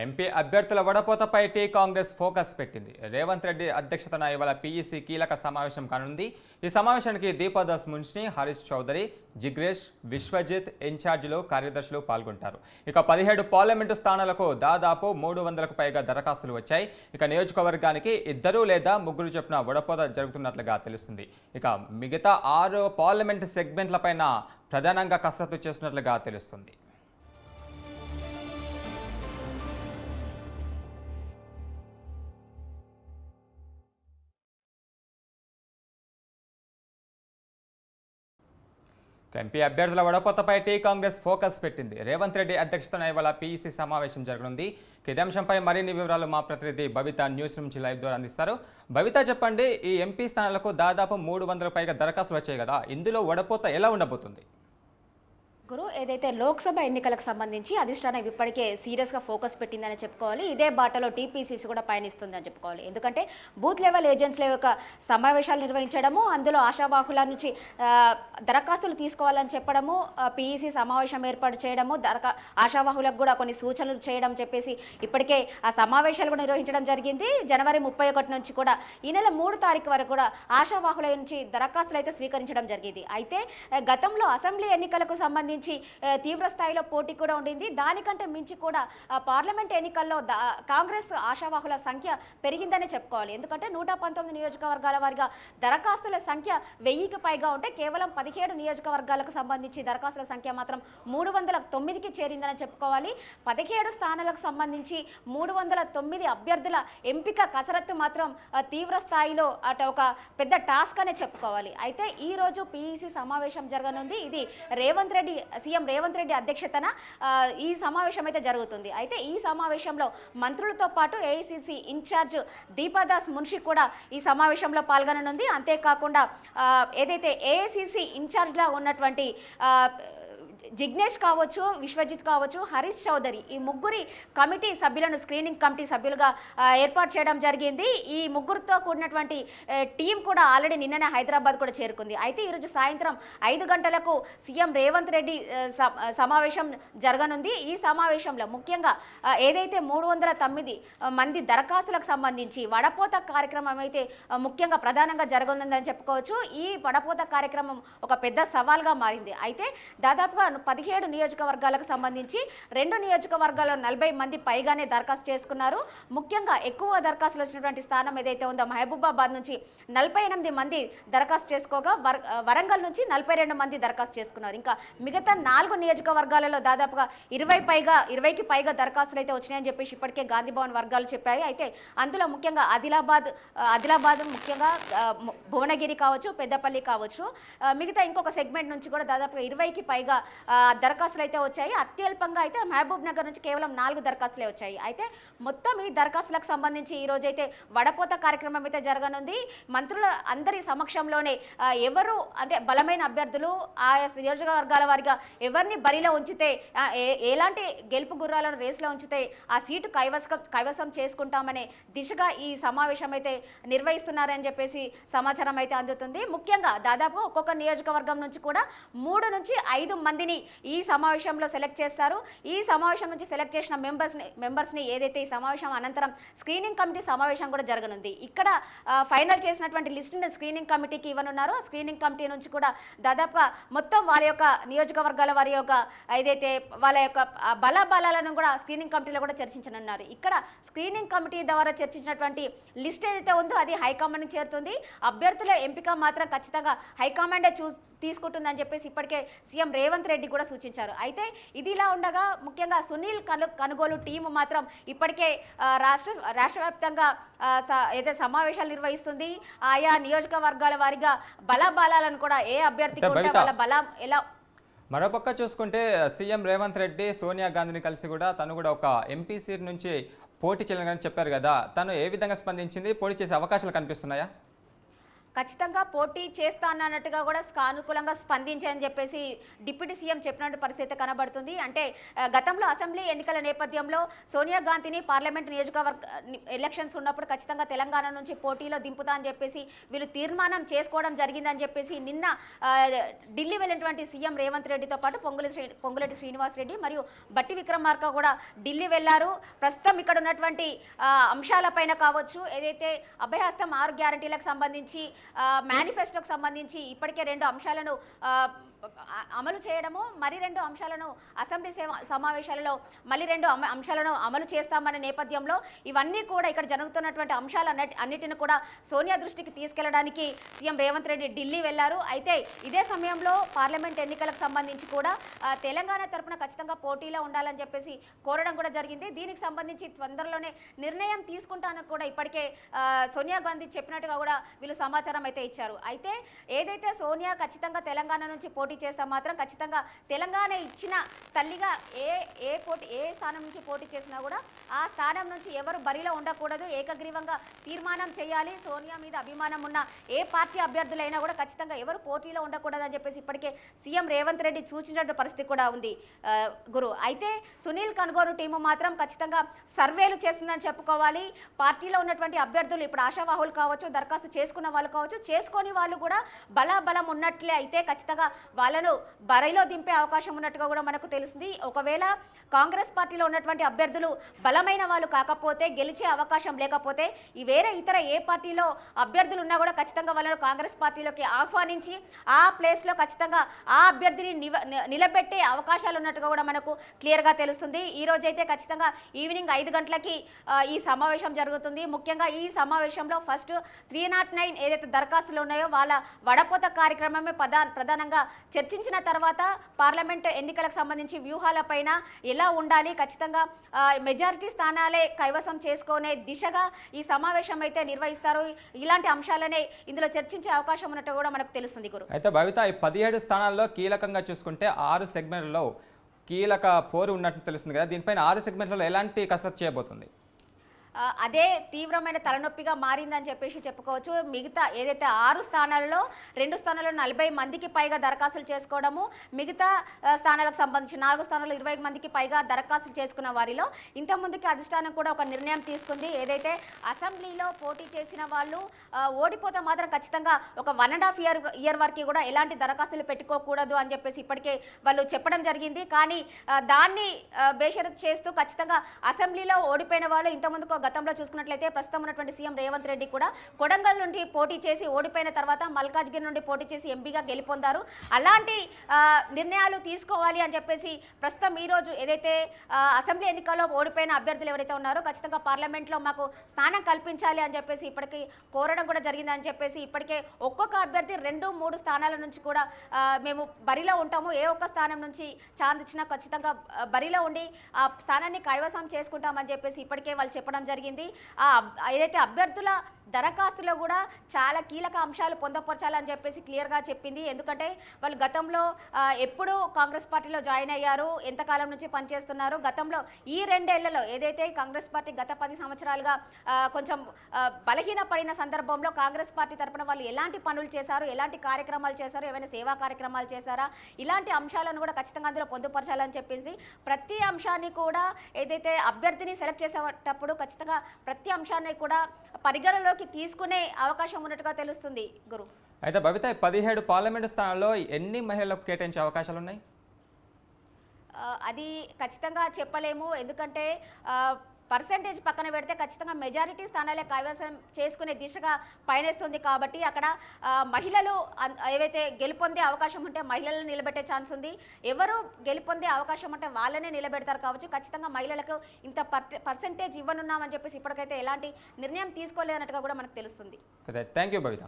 MP అభ్యర్థుల వడపోతపై Congress focus పెట్టింది. రేవంత్ రెడ్డి అధ్యక్షతన ఇవాళ పీఈసీ కీలక సమావేశం కానుంది. ఈ సమావేశానికి దీపాదాస్ మున్షి, హరీష్ చౌదరి, జిగ్నేష్, విశ్వజిత్ ఇన్ఛార్జీలు, కార్యదర్శులు పాల్గొంటారు. ఇక 17 పార్లమెంటు స్థానాలకు దాదాపు 300కు పైగా దరఖాస్తులు వచ్చాయి. ఇక నియోజకవర్గానికి 2 లేదా 3 చొప్పున వడపోత జరుగుతున్నట్లుగా తెలుస్తుంది. ఇక మిగతా 6 పార్లమెంటు సెగ్మెంట్లపైన ప్రధానంగా కసరత్తు చేస్తున్నట్లుగా తెలుస్తుంది. ఎంపీ అభ్యర్థుల వడపోతపై కాంగ్రెస్ ఫోకస్ పెట్టింది. రేవంత్ రెడ్డి అధ్యక్షతన ఇవాళ పీఈసీ సమావేశం జరగనుంది. ఇదే అంశంపై మరిన్ని వివరాలు మా ప్రతినిధి భవిత న్యూస్ నుంచి లైవ్ ద్వారా అందిస్తారు. భవిత, చెప్పండి, ఈ ఎంపీ స్థానాలకు దాదాపు 300కు పైగా దరఖాస్తులు వచ్చాయి కదా, ఇందులో వడపోత ఎలా ఉండబోతుంది? గురు, ఏదైతే లోక్సభ ఎన్నికలకు సంబంధించి అధిష్టానం ఇప్పటికే సీరియస్గా ఫోకస్ పెట్టిందని చెప్పుకోవాలి. ఇదే బాటలో టీపీసీసీ కూడా పయనిస్తుందని చెప్పుకోవాలి. ఎందుకంటే బూత్ లెవెల్ ఏజెంట్స్ల యొక్క సమావేశాలు నిర్వహించడము, అందులో ఆశావాహుల నుంచి దరఖాస్తులు తీసుకోవాలని చెప్పడము, పీఈసీ సమావేశం ఏర్పాటు చేయడము, ఆశావాహులకు కూడా కొన్ని సూచనలు చేయడం చెప్పేసి ఇప్పటికే ఆ సమావేశాలు కూడా నిర్వహించడం జరిగింది. జనవరి 31 నుంచి కూడా ఈ నెల 3 తారీఖు వరకు కూడా ఆశావాహుల నుంచి దరఖాస్తులు అయితే స్వీకరించడం జరిగింది. అయితే గతంలో అసెంబ్లీ ఎన్నికలకు సంబంధించి తీవ్ర స్థాయిలో పోటీ కూడా ఉండింది. దానికంటే మించి కూడా పార్లమెంట్ ఎన్నికల్లో కాంగ్రెస్ ఆశావాహుల సంఖ్య పెరిగిందనే చెప్పుకోవాలి. ఎందుకంటే 119 నియోజకవర్గాల వారిగా దరఖాస్తుల సంఖ్య 1000కి పైగా ఉంటే కేవలం 17 నియోజకవర్గాలకు సంబంధించి దరఖాస్తుల సంఖ్య మాత్రం 309కి చేరిందని చెప్పుకోవాలి. 17 స్థానాలకు సంబంధించి 309 అభ్యర్థుల ఎంపిక కసరత్తు మాత్రం తీవ్ర స్థాయిలో అటు ఒక పెద్ద టాస్క్ అనే చెప్పుకోవాలి. అయితే ఈ రోజు పీఈసీ సమావేశం జరగనుంది. ఇది సీఎం రేవంత్ రెడ్డి అధ్యక్షతన ఈ సమావేశం అయితే జరుగుతుంది. అయితే ఈ సమావేశంలో మంత్రులతో పాటు ఏఐసీసీ ఇన్ఛార్జ్ దీపాదాస్ మున్షి కూడా ఈ సమావేశంలో పాల్గొననుంది. అంతేకాకుండా ఏదైతే ఏఐసీసీ ఇన్ఛార్జ్లా ఉన్నటువంటి జిగ్నేష్ కావచ్చు, విశ్వజిత్ కావచ్చు, హరీష్ చౌదరి, ఈ ముగ్గురి కమిటీ సభ్యులను స్క్రీనింగ్ కమిటీ సభ్యులుగా ఏర్పాటు చేయడం జరిగింది. ఈ ముగ్గురితో కూడినటువంటి టీం కూడా ఆల్రెడీ నిన్ననే హైదరాబాద్ కూడా చేరుకుంది. అయితే ఈరోజు సాయంత్రం 5 గంటలకు సీఎం రేవంత్ రెడ్డి సమావేశం జరగనుంది. ఈ సమావేశంలో ముఖ్యంగా ఏదైతే 309 మంది దరఖాస్తులకు సంబంధించి వడపోత కార్యక్రమం అయితే ముఖ్యంగా ప్రధానంగా జరగనుందని చెప్పుకోవచ్చు. ఈ వడపోత కార్యక్రమం ఒక పెద్ద సవాల్గా మారింది. అయితే దాదాపుగా 17 నియోజకవర్గాలకు సంబంధించి 2 నియోజకవర్గాల్లో 40 మంది పైగానే దరఖాస్తు చేసుకున్నారు. ముఖ్యంగా ఎక్కువ దరఖాస్తులు వచ్చినటువంటి స్థానం ఏదైతే ఉందో మహబూబాబాద్ నుంచి 48 మంది దరఖాస్తు చేసుకోగా వరంగల్ నుంచి 42 మంది దరఖాస్తు చేసుకున్నారు. ఇంకా మిగతా 4 నియోజకవర్గాలలో దాదాపుగా 20కి పైగా దరఖాస్తులు అయితే వచ్చినాయని చెప్పేసి ఇప్పటికే గాంధీ భవన్ వర్గాలు చెప్పాయి. అయితే అందులో ముఖ్యంగా ఆదిలాబాద్ ముఖ్యంగా భువనగిరి కావచ్చు, పెద్దపల్లి కావచ్చు, మిగతా ఇంకొక సెగ్మెంట్ నుంచి కూడా దాదాపుగా 20కి పైగా దరఖాస్తులు అయితే వచ్చాయి. అత్యల్పంగా అయితే మహబూబ్ నగర్ నుంచి కేవలం 4 దరఖాస్తులే వచ్చాయి. అయితే మొత్తం ఈ దరఖాస్తులకు సంబంధించి ఈ రోజైతే వడపోత కార్యక్రమం అయితే జరగనుంది. మంత్రుల అందరి సమక్షంలోనే ఎవరు అంటే బలమైన అభ్యర్థులు ఆయా నియోజకవర్గాల వారిగా ఎవరిని బరిలో ఉంచితే, ఎలాంటి గెలుపు గుర్రాలను రేసులో ఉంచితే ఆ సీటు కైవసం చేసుకుంటామనే దిశగా ఈ సమావేశం అయితే నిర్వహిస్తున్నారని చెప్పేసి సమాచారం అయితే అందుతుంది. ముఖ్యంగా దాదాపు ఒక్కొక్క నియోజకవర్గం నుంచి కూడా 3 నుంచి 5 మందిని ఈ సమావేశంలో సెలెక్ట్ చేస్తారు. ఈ సమావేశం నుంచి సెలెక్ట్ చేసిన మెంబర్స్ని ఏదైతే ఈ సమావేశం అనంతరం స్క్రీనింగ్ కమిటీ సమావేశం కూడా జరగనుంది. ఇక్కడ ఫైనల్ చేసినటువంటి లిస్టుని స్క్రీనింగ్ కమిటీకి ఇవ్వనున్నారు. స్క్రీనింగ్ కమిటీ నుంచి కూడా దాదాపుగా మొత్తం వాళ్ళ యొక్క నియోజకవర్గాల వారి యొక్క ఏదైతే వాళ్ళ యొక్క బలాలను కూడా స్క్రీనింగ్ కమిటీలో కూడా చర్చించనున్నారు. ఇక్కడ స్క్రీనింగ్ కమిటీ ద్వారా చర్చించినటువంటి లిస్ట్ ఏదైతే ఉందో అది హైకమాండ్కి చేరుతుంది. అభ్యర్థుల ఎంపిక మాత్రం ఖచ్చితంగా హైకమాండే తీసుకుంటుందని చెప్పేసి ఇప్పటికే సీఎం రేవంత్ రెడ్డి కూడా సూచించారు. అయితే ఇది ఇలా ఉండగా ముఖ్యంగా సునీల్ కనుగోలు టీము మాత్రం ఇప్పటికే రాష్ట్ర వ్యాప్తంగా ఏదైతే సమావేశాలు నిర్వహిస్తుంది. ఆయా నియోజకవర్గాల వారిగా బలాలను కూడా ఏ అభ్యర్థికి ఉంటే వాళ్ళ బలం ఎలా. మరోపక్క చూసుకుంటే సీఎం రేవంత్ రెడ్డి సోనియా గాంధీని కలిసి కూడా తను కూడా ఒక ఎంపీ సీట్ నుంచి పోటీ చేయాలని చెప్పారు కదా, తను ఏ విధంగా స్పందించింది? పోటీ చేసే అవకాశాలు కనిపిస్తున్నాయా? ఖచ్చితంగా పోటీ చేస్తా అన్నట్టుగా కూడా సానుకూలంగా స్పందించాయని చెప్పేసి డిప్యూటీ సీఎం చెప్పినట్టు పరిస్థితి కనబడుతుంది. అంటే గతంలో అసెంబ్లీ ఎన్నికల నేపథ్యంలో సోనియా గాంధీని పార్లమెంట్ నియోజకవర్గ ఎలక్షన్స్ ఉన్నప్పుడు ఖచ్చితంగా తెలంగాణ నుంచి పోటీలో దింపుతా అని చెప్పేసి వీళ్ళు తీర్మానం చేసుకోవడం జరిగిందని చెప్పేసి నిన్న ఢిల్లీ వెళ్ళినటువంటి సీఎం రేవంత్ రెడ్డితో పాటు పొంగులేటి శ్రీనివాస్ రెడ్డి మరియు బట్టి విక్రమార్క కూడా ఢిల్లీ వెళ్లారు. ప్రస్తుతం ఇక్కడ ఉన్నటువంటి అంశాలపైన కావచ్చు, ఏదైతే అభయహస్తం 6 గ్యారంటీలకు సంబంధించి మేనిఫెస్టోకి సంబంధించి ఇప్పటికే 2 అంశాలను అమలు చేయడము, మరి 2 అంశాలను అసెంబ్లీ సమావేశాలలో మళ్ళీ 2 అంశాలను అమలు చేస్తామనే నేపథ్యంలో ఇవన్నీ కూడా ఇక్కడ జరుగుతున్నటువంటి అంశాలన్నిటిని కూడా సోనియా దృష్టికి తీసుకెళ్లడానికి సీఎం రేవంత్ రెడ్డి ఢిల్లీ వెళ్లారు. అయితే ఇదే సమయంలో పార్లమెంట్ ఎన్నికలకు సంబంధించి కూడా తెలంగాణ తరపున ఖచ్చితంగా పోటీలో ఉండాలని చెప్పేసి కోరడం కూడా జరిగింది. దీనికి సంబంధించి తొందరలోనే నిర్ణయం తీసుకుంటానని కూడా ఇప్పటికే సోనియా గాంధీ చెప్పినట్టుగా కూడా వీళ్ళు సమాచారం అయితే ఇచ్చారు. అయితే ఏదైతే సోనియా ఖచ్చితంగా తెలంగాణ నుంచి పోటీ చేస్తే మాత్రం ఖచ్చితంగా తెలంగాణ ఇచ్చిన తల్లిగా ఏ స్థానం నుంచి పోటీ చేసినా కూడా ఆ స్థానం నుంచి ఎవరు బరిలో ఉండకూడదు, ఏకగ్రీవంగా తీర్మానం చేయాలి. సోనియా మీద అభిమానం ఉన్న ఏ పార్టీ అభ్యర్థులైనా కూడా ఖచ్చితంగా ఎవరు పోటీలో ఉండకూడదు అని చెప్పేసి ఇప్పటికే సీఎం రేవంత్ రెడ్డి సూచించిన పరిస్థితి కూడా ఉంది గురు. అయితే సునీల్ కన్గోరు టీము మాత్రం ఖచ్చితంగా సర్వేలు చేస్తుందని చెప్పుకోవాలి. పార్టీలో ఉన్నటువంటి అభ్యర్థులు ఇప్పుడు ఆశావాహులు కావచ్చు, దరఖాస్తు చేసుకున్న వాళ్ళు కావచ్చు, చేసుకొని వాళ్ళు కూడా బలం ఉన్నట్లే అయితే ఖచ్చితంగా వాళ్ళను బరిలో దింపే అవకాశం ఉన్నట్టుగా కూడా మనకు తెలుస్తుంది. ఒకవేళ కాంగ్రెస్ పార్టీలో ఉన్నటువంటి అభ్యర్థులు బలమైన వాళ్ళు కాకపోతే, గెలిచే అవకాశం లేకపోతే వేరే ఇతర ఏ పార్టీలో అభ్యర్థులు ఉన్నా కూడా ఖచ్చితంగా వాళ్ళను కాంగ్రెస్ పార్టీలోకి ఆహ్వానించి ఆ ప్లేస్లో ఖచ్చితంగా ఆ అభ్యర్థిని నిలబెట్టే అవకాశాలు ఉన్నట్టుగా కూడా మనకు క్లియర్గా తెలుస్తుంది. ఈ రోజైతే ఖచ్చితంగా ఈవినింగ్ 5 గంటలకి ఈ సమావేశం జరుగుతుంది. ముఖ్యంగా ఈ సమావేశంలో ఫస్ట్ 309 ఏదైతే దరఖాస్తులు ఉన్నాయో వాళ్ళ వడపోత కార్యక్రమమే ప్రధానంగా చర్చించిన తర్వాత పార్లమెంట్ ఎన్నికలకు సంబంధించి వ్యూహాలపైన ఎలా ఉండాలి, ఖచ్చితంగా మెజారిటీ స్థానాలే కైవసం చేసుకునే దిశగా ఈ సమావేశం అయితే నిర్వహిస్తారు. ఇలాంటి అంశాలనే ఇందులో చర్చించే అవకాశం ఉన్నట్టు కూడా మనకు తెలుస్తుంది గురు. అయితే భవిత ఈ 17 స్థానాల్లో కీలకంగా చూసుకుంటే 6 సెగ్మెంట్లలో కీలక పోరు ఉన్నట్టు తెలుస్తుంది కదా, దీనిపైన 6 సెగ్మెంట్లలో ఎలాంటి కసరత్తు చేయబోతుంది? అదే తీవ్రమైన తలనొప్పిగా మారిందని చెప్పేసి చెప్పుకోవచ్చు. మిగతా ఏదైతే 6 స్థానాలలో 2 స్థానాల్లో 40 మందికి పైగా దరఖాస్తులు చేసుకోవడము, మిగతా స్థానాలకు సంబంధించి 4 స్థానాల్లో 20 మందికి పైగా దరఖాస్తులు చేసుకున్న వారిలో ఇంతకుముందుకి అధిష్టానం కూడా ఒక నిర్ణయం తీసుకుంది. ఏదైతే అసెంబ్లీలో పోటీ చేసిన వాళ్ళు ఓడిపోతే మాత్రం ఖచ్చితంగా ఒక 1.5 ఇయర్ వరకు కూడా ఎలాంటి దరఖాస్తులు పెట్టుకోకూడదు అని చెప్పేసి ఇప్పటికే వాళ్ళు చెప్పడం జరిగింది. కానీ దాన్ని బేషరతు చేస్తూ ఖచ్చితంగా అసెంబ్లీలో ఓడిపోయిన వాళ్ళు ఇంతకుముందుకు గతంలో చూసుకున్నట్లయితే ప్రస్తుతం ఉన్నటువంటి సీఎం రేవంత్ రెడ్డి కూడా కొడంగల్ నుండి పోటీ చేసి ఓడిపోయిన తర్వాత మల్కాజ్గిరి నుండి పోటీ చేసి ఎంపీగా గెలుపొందారు. అలాంటి నిర్ణయాలు తీసుకోవాలి అని చెప్పేసి ప్రస్తుతం ఈరోజు ఏదైతే అసెంబ్లీ ఎన్నికల్లో ఓడిపోయిన అభ్యర్థులు ఎవరైతే ఉన్నారో ఖచ్చితంగా పార్లమెంట్లో మాకు స్థానం కల్పించాలి అని చెప్పేసి ఇప్పటికీ కోరడం కూడా జరిగిందని చెప్పేసి ఇప్పటికే ఒక్కొక్క అభ్యర్థి 2-3 స్థానాల నుంచి కూడా మేము బరిలో ఉంటాము, ఏ ఒక్క స్థానం నుంచి ఛాన్స్ ఇచ్చినా ఖచ్చితంగా బరిలో ఉండి ఆ స్థానాన్ని కైవసం చేసుకుంటామని చెప్పేసి ఇప్పటికే వాళ్ళు చెప్పడం జరిగింది. ఏదైతే అభ్యర్థుల దరఖాస్తులో కూడా చాలా కీలక అంశాలు పొందపరచాలని చెప్పేసి క్లియర్గా చెప్పింది. ఎందుకంటే వాళ్ళు గతంలో ఎప్పుడు కాంగ్రెస్ పార్టీలో జాయిన్ అయ్యారు, ఎంతకాలం నుంచి పనిచేస్తున్నారు, గతంలో ఈ 2 ఏళ్లలో ఏదైతే కాంగ్రెస్ పార్టీ గత 10 సంవత్సరాలుగా కొంచెం బలహీన పడిన సందర్భంలో కాంగ్రెస్ పార్టీ తరపున వాళ్ళు ఎలాంటి పనులు చేశారు, ఎలాంటి కార్యక్రమాలు చేశారు, ఏమైనా సేవా కార్యక్రమాలు చేశారా, ఇలాంటి అంశాలను కూడా ఖచ్చితంగా అందులో పొందుపరచాలని చెప్పేసి ప్రతి అంశాన్ని కూడా ఏదైతే అభ్యర్థిని సెలెక్ట్ చేసేటప్పుడు ఖచ్చితంగా ప్రతి అంశాన్ని కూడా పరిగణలోకి తీసుకునే అవకాశం ఉన్నట్టుగా తెలుస్తుంది గురు. అయితే భవిత 17 పార్లమెంటు స్థానాల్లో ఎన్ని మహిళలకు కేటాయించే అవకాశాలు ఉన్నాయి? అది ఖచ్చితంగా చెప్పలేము. ఎందుకంటే పర్సంటేజ్ పక్కన పెడితే ఖచ్చితంగా మెజారిటీ స్థానాలే కైవసం చేసుకునే దిశగా పయనిస్తుంది. కాబట్టి అక్కడ మహిళలు ఏవైతే గెలుపొందే అవకాశం ఉంటే మహిళలను నిలబెట్టే ఛాన్స్ ఉంది, ఎవరు గెలుపొందే అవకాశం ఉంటే వాళ్ళనే నిలబెడతారు కావచ్చు. ఖచ్చితంగా మహిళలకు ఇంత పర్సంటేజ్ ఇవ్వనున్నామని చెప్పేసి ఇప్పటికైతే ఎలాంటి నిర్ణయం తీసుకోలేదన్నట్టుగా కూడా మనకు తెలుస్తుంది. Thank you Bhavitha.